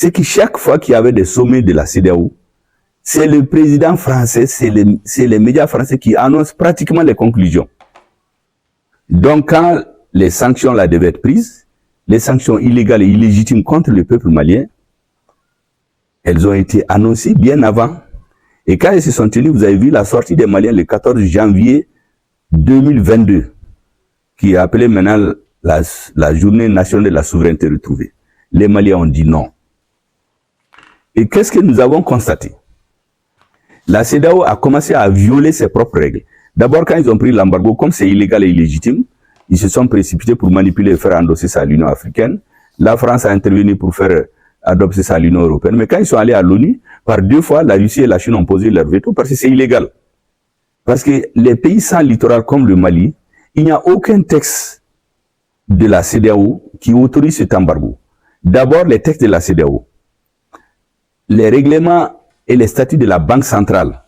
c'est que chaque fois qu'il y avait des sommets de la CEDEAO, c'est le président français, c'est les médias français qui annoncent pratiquement les conclusions. Donc quand les sanctions là devaient être prises, les sanctions illégales et illégitimes contre le peuple malien, elles ont été annoncées bien avant. Et quand elles se sont tenues, vous avez vu la sortie des Maliens le 14 janvier 2022, qui est appelée maintenant la journée nationale de la souveraineté retrouvée. Les Maliens ont dit non. Et qu'est-ce que nous avons constaté? La CEDEAO a commencé à violer ses propres règles. D'abord, quand ils ont pris l'embargo, comme c'est illégal et illégitime, ils se sont précipités pour manipuler et faire endosser ça à l'Union africaine. La France a intervenu pour faire adopter ça à l'Union européenne. Mais quand ils sont allés à l'ONU, par 2 fois, la Russie et la Chine ont posé leur veto parce que c'est illégal. Parce que les pays sans littoral comme le Mali, il n'y a aucun texte de la CEDEAO qui autorise cet embargo. D'abord, les textes de la CEDEAO, les règlements et les statuts de la Banque centrale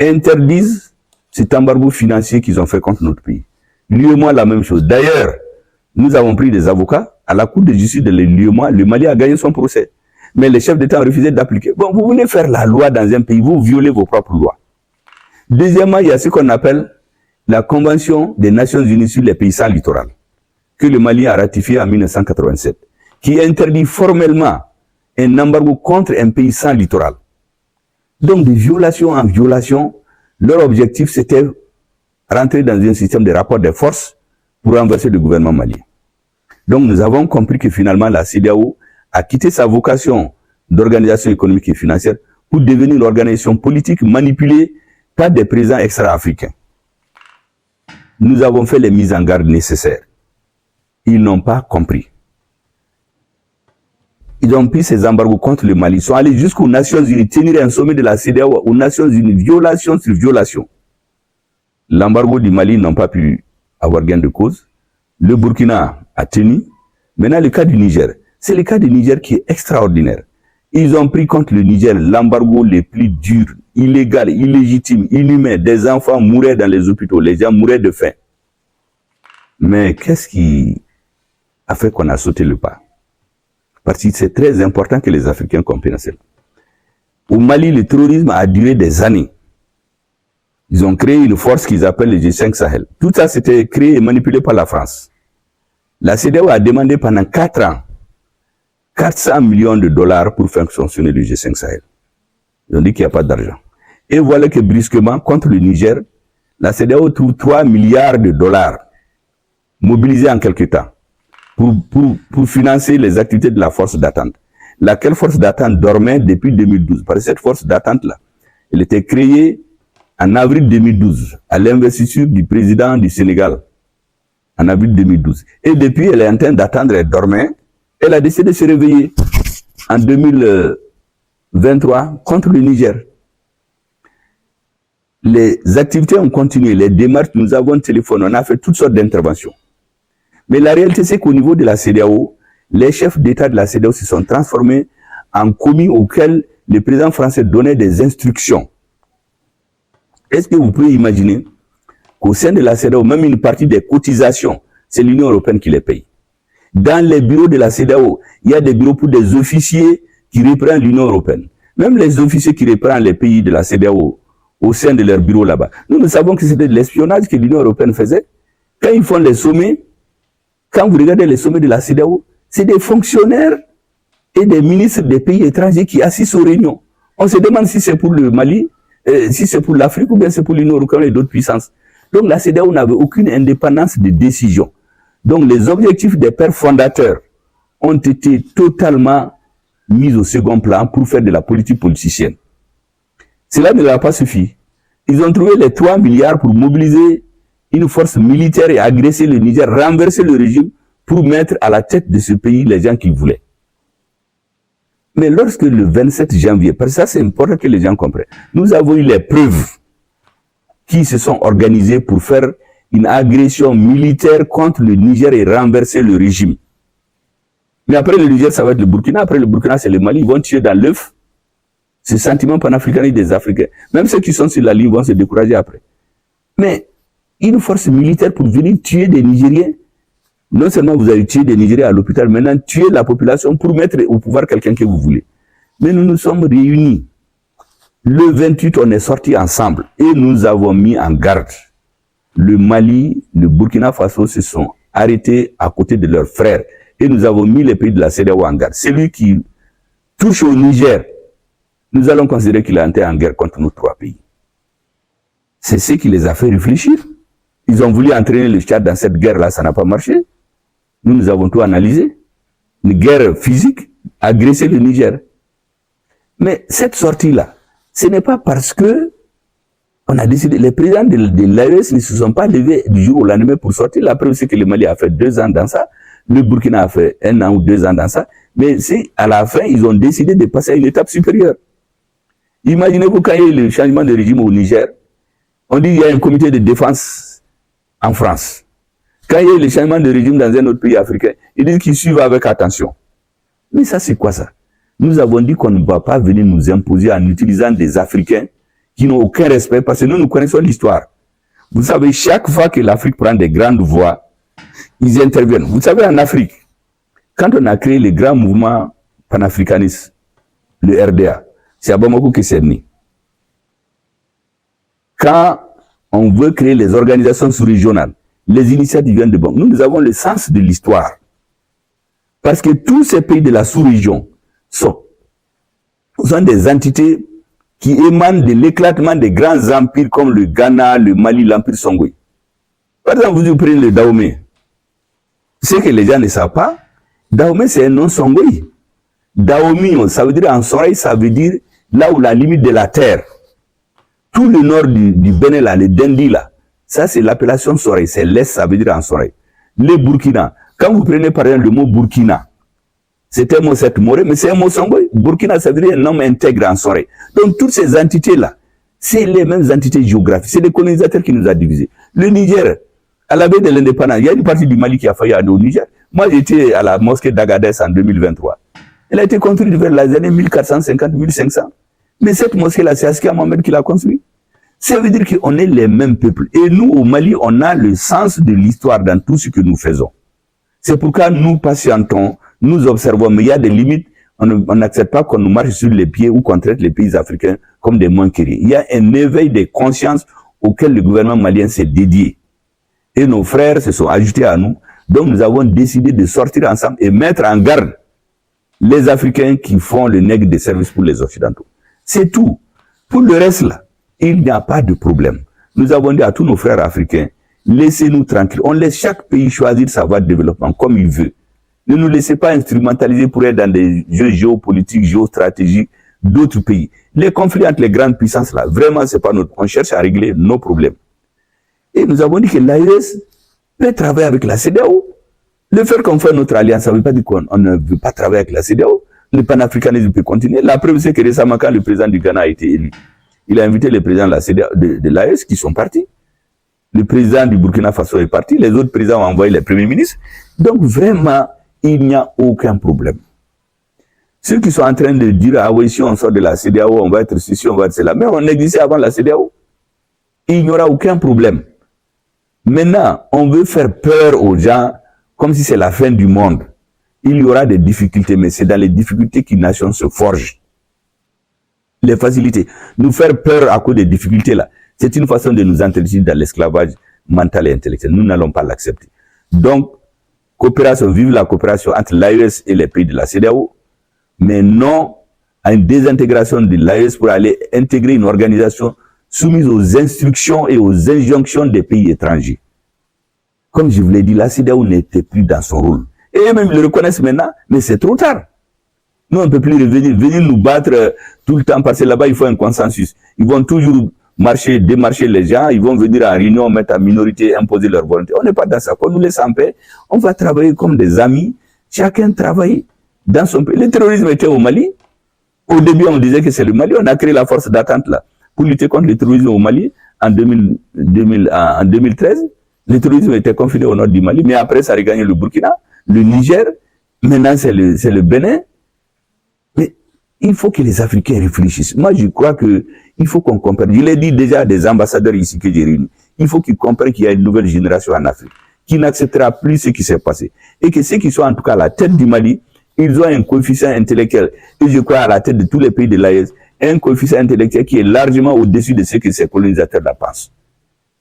interdisent cet embargo financier qu'ils ont fait contre notre pays. L'UEMOA, la même chose. D'ailleurs, nous avons pris des avocats à la Cour de justice de l'UEMOA. Le Mali a gagné son procès. Mais les chefs d'État ont refusé d'appliquer. Bon, vous voulez faire la loi dans un pays, vous violez vos propres lois. Deuxièmement, il y a ce qu'on appelle la Convention des Nations Unies sur les pays sans littoral, que le Mali a ratifiée en 1987, qui interdit formellement un embargo contre un pays sans littoral. Donc, de violation en violation, leur objectif, c'était rentrer dans un système de rapport de force pour renverser le gouvernement malien. Donc, nous avons compris que finalement, la CEDEAO a quitté sa vocation d'organisation économique et financière pour devenir une organisation politique manipulée par des présidents extra-africains. Nous avons fait les mises en garde nécessaires. Ils n'ont pas compris. Ils ont pris ces embargos contre le Mali. Ils sont allés jusqu'aux Nations Unies, tenir un sommet de la CEDEAO aux Nations Unies, violation sur violation. L'embargo du Mali n'a pas pu avoir gain de cause. Le Burkina a tenu. Maintenant, le cas du Niger. C'est le cas du Niger qui est extraordinaire. Ils ont pris contre le Niger l'embargo le plus dur, illégal, illégitime, inhumain. Des enfants mouraient dans les hôpitaux, les gens mouraient de faim. Mais qu'est-ce qui a fait qu'on a sauté le pas? Parce que c'est très important que les Africains comprennent cela. Au Mali, le terrorisme a duré des années. Ils ont créé une force qu'ils appellent le G5 Sahel. Tout ça, c'était créé et manipulé par la France. La CEDEAO a demandé pendant 4 ans 400 millions de dollars pour faire fonctionner le G5 Sahel. Ils ont dit qu'il n'y a pas d'argent. Et voilà que brusquement, contre le Niger, la CEDEAO trouve 3 milliards de dollars mobilisés en quelque temps pour financer les activités de la force d'attente. Laquelle force d'attente dormait depuis 2012. Parce que cette force d'attente-là, elle était créée en avril 2012, à l'investiture du président du Sénégal, en avril 2012. Et depuis, elle est en train d'attendre, elle dormait. Elle a décidé de se réveiller en 2023 contre le Niger. Les activités ont continué, les démarches, nous avons téléphoné, on a fait toutes sortes d'interventions. Mais la réalité, c'est qu'au niveau de la CEDEAO, les chefs d'État de la CEDEAO se sont transformés en commis auxquels le président français donnait des instructions. Est-ce que vous pouvez imaginer qu'au sein de la CEDEAO, même une partie des cotisations, c'est l'Union européenne qui les paye. Dans les bureaux de la CEDEAO, il y a des bureaux pour des officiers qui reprennent l'Union européenne. Même les officiers qui reprennent les pays de la CEDEAO au sein de leurs bureaux là-bas. Nous savons que c'était de l'espionnage que l'Union européenne faisait. Quand ils font les sommets, quand vous regardez les sommets de la CEDEAO, c'est des fonctionnaires et des ministres des pays étrangers qui assistent aux réunions. On se demande si c'est pour le Mali, si c'est pour l'Afrique ou bien c'est pour l'Union européenne et d'autres puissances. Donc la CEDEAO n'avait aucune indépendance de décision. Donc les objectifs des pères fondateurs ont été totalement mis au second plan pour faire de la politique politicienne. Cela ne leur a pas suffi. Ils ont trouvé les 3 milliards pour mobiliser une force militaire et agresser le Niger, renverser le régime pour mettre à la tête de ce pays les gens qu'ils voulaient. Mais lorsque le 27 janvier, parce que ça c'est important que les gens comprennent, nous avons eu les preuves qui se sont organisés pour faire une agression militaire contre le Niger et renverser le régime. Mais après le Niger, ça va être le Burkina. Après le Burkina, c'est le Mali. Ils vont tuer dans l'œuf ce sentiment panafricaniste des Africains. Même ceux qui sont sur la ligne vont se décourager après. Mais une force militaire pour venir tuer des Nigériens, non seulement vous allez tuer des Nigériens à l'hôpital, maintenant tuer la population pour mettre au pouvoir quelqu'un que vous voulez. Mais nous nous sommes réunis. Le 28, on est sortis ensemble et nous avons mis en garde. Le Mali, le Burkina Faso se sont arrêtés à côté de leurs frères et nous avons mis les pays de la CEDEAO en garde. Celui qui touche au Niger, nous allons considérer qu'il a été en guerre contre nos 3 pays. C'est ce qui les a fait réfléchir. Ils ont voulu entraîner le Tchad dans cette guerre-là, ça n'a pas marché. Nous avons tout analysé. Une guerre physique, agresser le Niger. Mais cette sortie-là, ce n'est pas parce que on a décidé, les présidents de l'AES ne se sont pas levés du jour au lendemain pour sortir. La preuve, c'est que le Mali a fait 2 ans dans ça, le Burkina a fait 1 an ou 2 ans dans ça, mais c'est à la fin, ils ont décidé de passer à une étape supérieure. Imaginez-vous quand il y a eu le changement de régime au Niger, on dit qu'il y a un comité de défense en France. Quand il y a eu le changement de régime dans un autre pays africain, ils disent qu'ils suivent avec attention. Mais ça, c'est quoi ça? Nous avons dit qu'on ne va pas venir nous imposer en utilisant des Africains qui n'ont aucun respect, parce que nous connaissons l'histoire. Vous savez, chaque fois que l'Afrique prend des grandes voix, ils interviennent. Vous savez, en Afrique, quand on a créé le grand mouvement panafricaniste, le RDA, c'est à Bamako que c'est né. Quand on veut créer les organisations sous-régionales, les initiatives viennent de Bamako. Nous avons le sens de l'histoire. Parce que tous ces pays de la sous-région sont des entités qui émanent de l'éclatement des grands empires comme le Ghana, le Mali, l'empire Songwe. Par exemple, vous prenez le Dahomey. Ce que les gens ne savent pas, Dahomey c'est un nom Songwe. Dahomey, ça veut dire en Soreille, ça veut dire là où la limite de la terre. Tout le nord du Bénin, là, le Dendi, là, ça c'est l'appellation Soreille, c'est l'Est, ça veut dire en Soreille. Les Burkina, quand vous prenez par exemple le mot Burkina, c'est un mot cette morée, mais c'est un mot Songwe. Burkina, ça veut dire un homme intègre en Soreille. Donc toutes ces entités-là, c'est les mêmes entités géographiques. C'est les colonisateurs qui nous ont divisés. Le Niger, à la veille de l'indépendance, il y a une partie du Mali qui a failli aller au Niger. Moi, j'étais à la mosquée d'Agadez en 2023. Elle a été construite vers les années 1450-1500. Mais cette mosquée-là, c'est Askia Mohamed qui l'a construite. Ça veut dire qu'on est les mêmes peuples. Et nous, au Mali, on a le sens de l'histoire dans tout ce que nous faisons. C'est pourquoi nous patientons, nous observons, mais il y a des limites. On n'accepte pas qu'on nous marche sur les pieds ou qu'on traite les pays africains comme des manqueries. Il y a un éveil de conscience auquel le gouvernement malien s'est dédié. Et nos frères se sont ajoutés à nous. Donc nous avons décidé de sortir ensemble et mettre en garde les Africains qui font le nègre de service pour les Occidentaux. C'est tout. Pour le reste là, il n'y a pas de problème. Nous avons dit à tous nos frères africains, laissez-nous tranquilles. On laisse chaque pays choisir sa voie de développement comme il veut. Ne nous laissez pas instrumentaliser pour être dans des jeux géopolitiques, géostratégiques d'autres pays. Les conflits entre les grandes puissances là, vraiment c'est pas notre. On cherche à régler nos problèmes. Et nous avons dit que l'AES peut travailler avec la CEDEAO. Le fait qu'on fait notre alliance, ça ne veut pas dire qu'on ne veut pas travailler avec la CEDEAO. Le panafricanisme peut continuer. La preuve, c'est que récemment, quand le président du Ghana a été élu, il a invité les présidents de la CEDEAO, de l'AES qui sont partis. Le président du Burkina Faso est parti. Les autres présidents ont envoyé les premiers ministres. Donc, vraiment, il n'y a aucun problème. Ceux qui sont en train de dire, ah oui, si on sort de la CEDEAO, on va être ceci, on va être cela. Mais on existait avant la CEDEAO. Il n'y aura aucun problème. Maintenant, on veut faire peur aux gens comme si c'est la fin du monde. Il y aura des difficultés, mais c'est dans les difficultés qu'une nation se forge. Les facilités. Nous faire peur à cause des difficultés là, c'est une façon de nous introduire dans l'esclavage mental et intellectuel. Nous n'allons pas l'accepter. Donc, coopération, vive la coopération entre l'AES et les pays de la CEDEAO, mais non à une désintégration de l'AES pour aller intégrer une organisation soumise aux instructions et aux injonctions des pays étrangers. Comme je vous l'ai dit, la CEDEAO n'était plus dans son rôle. Et eux-mêmes le reconnaissent maintenant, mais c'est trop tard. Nous, on ne peut plus venir nous battre tout le temps, parce que là-bas, il faut un consensus. Ils vont toujours démarcher les gens, ils vont venir en réunion, mettre en minorité, imposer leur volonté. On n'est pas dans ça. Qu'on nous laisse en paix, on va travailler comme des amis. Chacun travaille dans son pays. Le terrorisme était au Mali. Au début, on disait que c'est le Mali. On a créé la force d'attente là pour lutter contre le terrorisme au Mali en 2013. Le terrorisme était confiné au nord du Mali, mais après, ça a regagné le Burkina, le Niger. Maintenant, c'est le Bénin. Mais il faut que les Africains réfléchissent. Moi, je crois que il faut qu'on comprenne. Je l'ai dit déjà à des ambassadeurs ici que j'ai réunis. Il faut qu'ils comprennent qu'il y a une nouvelle génération en Afrique qui n'acceptera plus ce qui s'est passé. Et que ceux qui sont en tout cas à la tête du Mali, Ils ont un coefficient intellectuel, et je crois à la tête de tous les pays de l'AES, un coefficient intellectuel qui est largement au-dessus de ce que ces colonisateurs la pensent.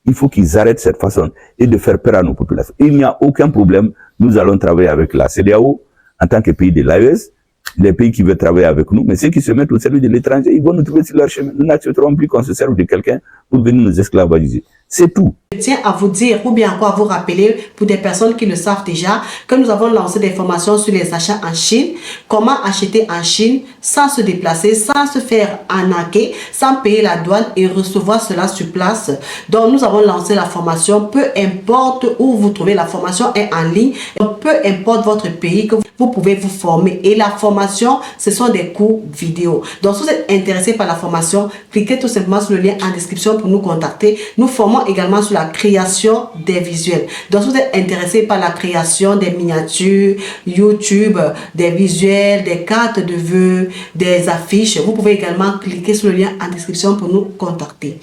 Il faut qu'ils arrêtent cette façon et de faire peur à nos populations. Il n'y a aucun problème. Nous allons travailler avec la CEDEAO en tant que pays de l'AES, les pays qui veulent travailler avec nous, mais ceux qui se mettent au service de l'étranger, ils vont nous trouver sur leur chemin. Nous n'accepterons plus qu'on se serve de quelqu'un pour venir nous esclavagiser. C'est tout. Je tiens à vous dire, ou bien encore à vous rappeler, pour des personnes qui le savent déjà, que nous avons lancé des formations sur les achats en Chine, comment acheter en Chine sans se déplacer, sans se faire arnaquer, sans payer la douane et recevoir cela sur place. Donc, nous avons lancé la formation, peu importe où vous trouvez, la formation est en ligne, donc peu importe votre pays, que vous pouvez vous former. Et la formation, ce sont des cours vidéo. Donc, si vous êtes intéressé par la formation, cliquez tout simplement sur le lien en description pour nous contacter. Nous formons également sur la création des visuels. Donc, si vous êtes intéressé par la création des miniatures, YouTube, des visuels, des cartes de vœux, des affiches, vous pouvez également cliquer sur le lien en description pour nous contacter.